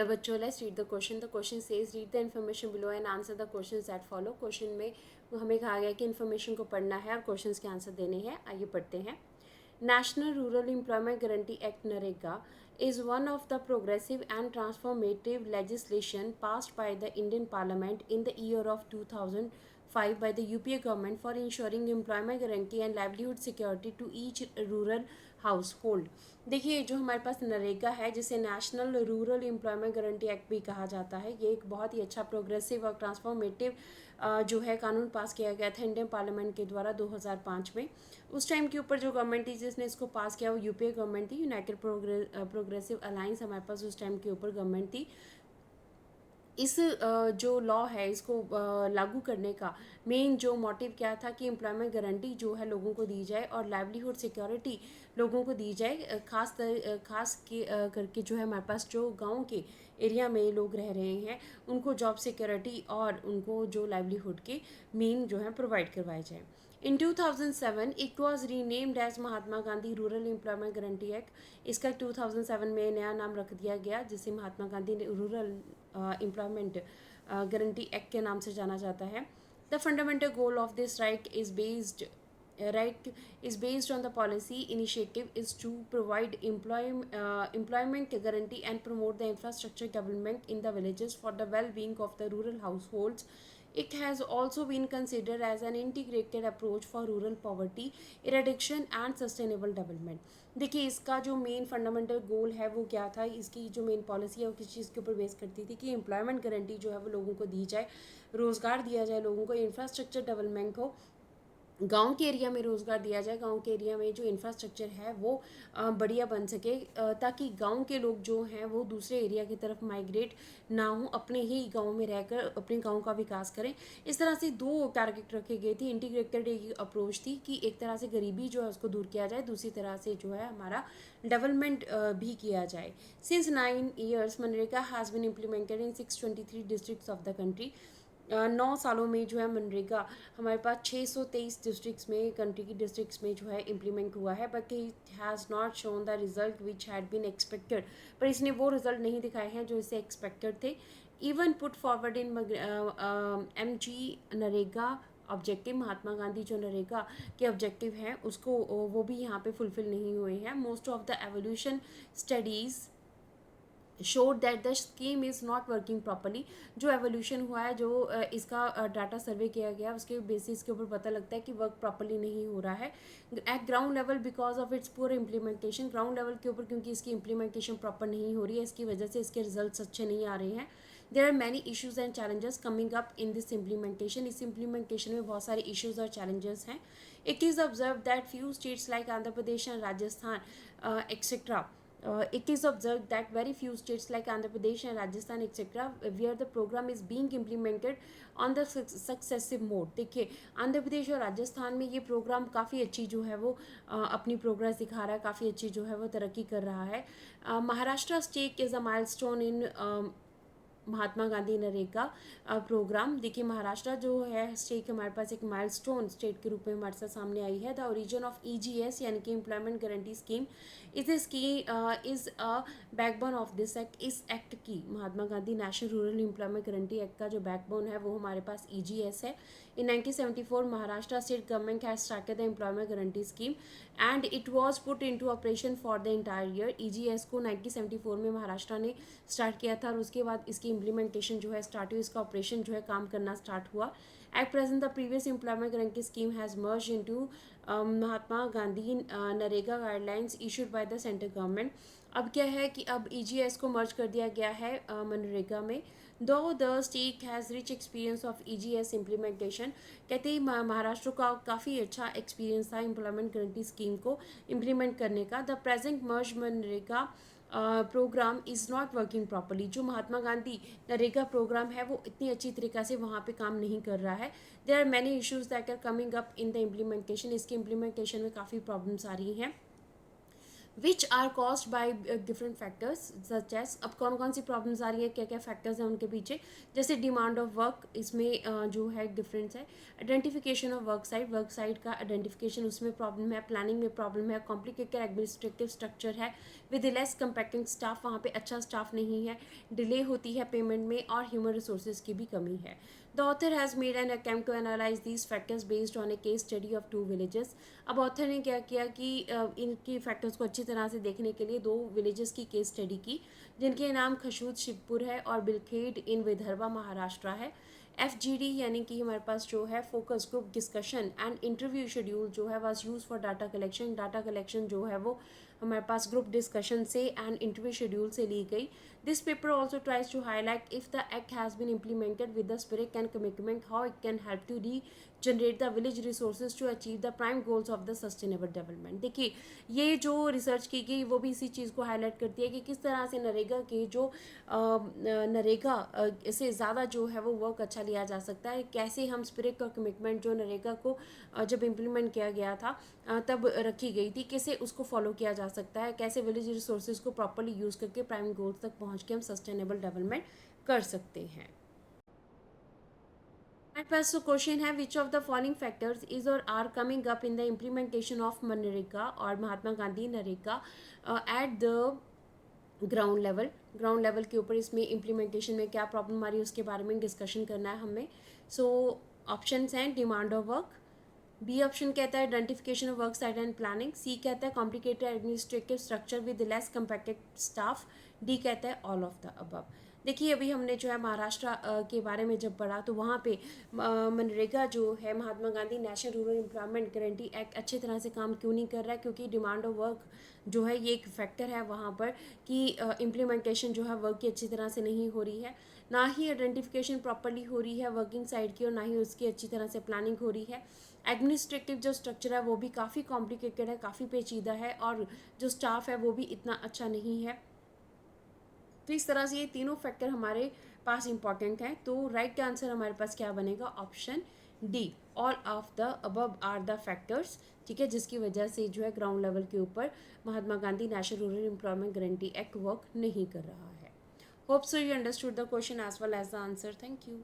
Hello बच्चों, let's read the question. The question says read the information below and answer the questions that follow. Question में हमें कहा गया कि information को पढ़ना है और क्वेश्चंस के आंसर देने हैं. आइए पढ़ते हैं. National Rural Employment Guarantee Act (NREGA) is one of the progressive and transformative legislation passed by the Indian Parliament in the year of 2005 by the UPA government for ensuring employment guarantee and livelihood security to each rural household. देखिए, जो हमारे पास नरेगा है, जिसे national rural employment guarantee act भी कहा जाता है, ये एक बहुत ही अच्छा प्रोग्रेसिव और ट्रांसफॉर्मेटिव जो है कानून पास किया गया था इंडियन पार्लियामेंट के द्वारा 2005 में. उस टाइम के ऊपर जो गवर्नमेंट थी जिसने इसको पास किया वो यूपीए गवर्नमेंट थी. यूनाइटेड प्रोग्रेसिव अलायंस हमारे पास उस टाइम के ऊपर गवर्नमेंट थी. इस जो लॉ है इसको लागू करने का मेन जो मोटिव क्या था कि एम्प्लॉयमेंट गारंटी जो है लोगों को दी जाए और लाइवलीहुड सिक्योरिटी लोगों को दी जाए. खास करके जो है हमारे पास जो गांव के एरिया में लोग रह रहे हैं उनको जॉब सिक्योरिटी और उनको जो लाइवलीहुड के मेन जो है प्रोवाइड करवाए जाए. In 2007, it was renamed as Mahatma Gandhi rural employment guarantee act. इसका 2007 में नया नाम रख दिया गया जिसे Mahatma Gandhi rural employment guarantee act के नाम से जाना जाता है. The fundamental goal of this right is based on the policy initiative is to provide employment guarantee and promote the infrastructure development in the villages for the well-being of the rural households. It has also been considered as an integrated approach for rural poverty eradication and sustainable development. देखिए, इसका जो main fundamental गोल है वो क्या था, इसकी जो main policy है वो किस चीज़ के ऊपर बेस करती थी कि एम्प्लॉयमेंट गारंटी जो है वो लोगों को दी जाए, रोज़गार दिया जाए लोगों को, इंफ्रास्ट्रक्चर डेवलपमेंट हो, गांव के एरिया में रोज़गार दिया जाए, गांव के एरिया में जो इंफ्रास्ट्रक्चर है वो बढ़िया बन सके ताकि गांव के लोग जो हैं वो दूसरे एरिया की तरफ माइग्रेट ना हो, अपने ही गांव में रहकर अपने गांव का विकास करें. इस तरह से दो टारगेट रखे गए थे. इंटीग्रेटेड एक अप्रोच थी कि एक तरह से गरीबी जो है उसको दूर किया जाए, दूसरी तरह से जो है हमारा डेवलपमेंट भी किया जाए. Since 9 years MNREGA has been implemented in 623 districts of the country. 9 सालों में जो है मनरेगा हमारे पास 623 डिस्ट्रिक्ट्स में, कंट्री की डिस्ट्रिक्ट्स में जो है इम्प्लीमेंट हुआ है. But it has not shown the result which had been expected. पर इसने वो रिजल्ट नहीं दिखाए हैं जो इससे एक्सपेक्टेड थे. Even put forward in MG NREGA objective, Mahatma Gandhi जो नरेगा के ऑब्जेक्टिव हैं उसको वो भी यहाँ पे फुलफिल नहीं हुए हैं. Most of the evolution studies showed that the scheme is not working properly. जो एवोल्यूशन हुआ है, जो इसका डाटा सर्वे किया गया उसके बेसिस के ऊपर पता लगता है कि वर्क प्रॉपरली नहीं हो रहा है eight ground level because of its पूर इम्प्लीमेंटेशन. ग्राउंड लेवल के ऊपर क्योंकि इसकी इम्प्लीमेंटेशन प्रॉपर नहीं हो रही है, इसकी वजह से इसके रिजल्ट अच्छे नहीं आ रहे हैं. There are many issues and challenges coming up in this implementation. इस इम्प्लीमेंटेशन में बहुत सारे इशूज़ और चैलेंजेस हैं. It is observe that few states like Andhra Pradesh and Rajasthan etcetera. It is observed that very few states like Andhra Pradesh and Rajasthan etc. where the program is being implemented on the successive mode. देखिए, आंध्र प्रदेश और राजस्थान में ये programme काफ़ी अच्छी जो है वो अपनी प्रोग्रेस दिखा रहा है, काफ़ी अच्छी जो है वो तरक्की कर रहा है. Maharashtra state is a milestone in Mahatma Gandhi NREGA programme. देखिए, महाराष्ट्र जो है स्टेट हमारे पास एक माइलस्टोन स्टेट के रूप में हमारे साथ सामने आई है. द ओरिजिन ऑफ EGS यानी कि employment guarantee scheme is a backbone of this act. इस एक्ट की Mahatma Gandhi national rural employment guarantee act का जो बैकबोन है वो हमारे पास EGS है. In 1974, Maharashtra state government has started the employment guarantee scheme and it was put into operation for the entire year. EGS को 1974 में महाराष्ट्र ने स्टार्ट किया था और उसके बाद इसकी इम्प्लीमेंटेशन जो है स्टार्ट हुई, इसका ऑपरेशन जो है काम करना स्टार्ट हुआ. At present, the previous employment guarantee scheme has merged into Mahatma Gandhi NREGA guidelines issued by the central government. अब क्या है कि अब EGS को मर्ज कर दिया गया है मनरेगा में. Though the state has rich experience of EGS implementation. कहते ही महाराष्ट्र का काफ़ी अच्छा एक्सपीरियंस था एम्प्लॉयमेंट गारंटी स्कीम को इम्प्लीमेंट करने का. The present merge MNREGA programme is not working properly. जो महात्मा गांधी नरेगा प्रोग्राम है वो इतनी अच्छी तरीक़ा से वहाँ पे काम नहीं कर रहा है. There are many issues that are coming up in the implementation. इसकी इम्प्लीमेंटेशन में काफ़ी प्रॉब्लम्स आ रही हैं which are caused by different factors such as. अब कौन कौन सी प्रॉब्लम्स आ रही है, क्या क्या फैक्टर्स हैं उनके पीछे. जैसे डिमांड ऑफ वर्क, इसमें जो है डिफरेंस है. आइडेंटिफिकेशन ऑफ वर्क साइट का आइडेंटिफिकेशन उसमें प्रॉब्लम है. प्लानिंग में प्रॉब्लम है. कॉम्प्लिकेटेड एडमिनिस्ट्रेटिव स्ट्रक्चर है. विद लेस कंपैक्टिंग स्टाफ, वहाँ पे अच्छा स्टाफ नहीं है, डिले होती है पेमेंट में और ह्यूमन रिसोर्सेज की भी कमी है. The author has made an attempt to analyse these factors based on a case study of 2 villages. अब ऑथर ने क्या किया कि इनकी फैक्टर्स को अच्छी तरह से देखने के लिए 2 विलेजेस की केस स्टडी की, जिनके नाम खशूद शिवपुर है और बिलखेड इन विदर्भा महाराष्ट्र है. FGD यानी कि हमारे पास जो है focus group discussion and interview schedule जो है was use for data collection. Data collection जो है वो हमारे पास ग्रुप डिस्कशन से एंड इंटरव्यू शेड्यूल से ली गई. This paper also tries to highlight if the act has been implemented with the spirit and commitment how it can help to regenerate the village resources to achieve the prime goals of the sustainable development. देखिए ये जो research की गई वो भी इसी चीज़ को highlight करती है कि किस तरह से नरेगा के जो नरेगा से ज़्यादा जो है वो वर्क अच्छा लिया जा सकता है, कैसे हम स्पिरिट और कमिटमेंट जो नरेगा को जब इम्प्लीमेंट किया गया था तब रखी गई थी, कैसे उसको फॉलो किया जा सकता है, कैसे विलेज रिसोर्सेज को प्रॉपरली यूज़ करके प्राइम गोल्स तक पहुँच के हम सस्टेनेबल डेवलपमेंट कर सकते हैं. हमारे पास क्वेश्चन है which of the following factors is or are coming up in the implementation of मनरेगा और Mahatma Gandhi NREGA at the ground level के ऊपर इसमें इम्प्लीमेंटेशन में क्या प्रॉब्लम आ रही है उसके बारे में डिस्कशन करना है हमें. सो ऑप्शंस हैं demand of work, B option कहता है identification of work site and planning, C कहता है complicated administrative structure with less compacted staff, D कहता है ऑल ऑफ द अबव. देखिए अभी हमने जो है महाराष्ट्र के बारे में जब पढ़ा तो वहाँ पे मनरेगा जो है Mahatma Gandhi national rural employment guarantee act अच्छी तरह से काम क्यों नहीं कर रहा है, क्योंकि डिमांड ऑफ वर्क जो है ये एक फैक्टर है वहाँ पर कि इम्प्लीमेंटेशन जो है वर्क की अच्छी तरह से नहीं हो रही है, ना ही आइडेंटिफिकेशन प्रॉपरली हो रही है वर्किंग साइड की और ना ही उसकी अच्छी तरह से प्लानिंग हो रही है. एडमिनिस्ट्रेटिव जो स्ट्रक्चर है वो भी काफ़ी कॉम्प्लिकेटेड है, काफ़ी पेचीदा है और जो स्टाफ है वो भी इतना अच्छा नहीं है. तो इस तरह से ये तीनों फैक्टर हमारे पास इंपॉर्टेंट हैं. तो राइट आंसर हमारे पास क्या बनेगा, option D, all of the above are the factors. ठीक है, जिसकी वजह से जो है ग्राउंड लेवल के ऊपर Mahatma Gandhi national rural employment guarantee act work नहीं कर रहा है. Hope so you understood the question as well as the answer. Thank you.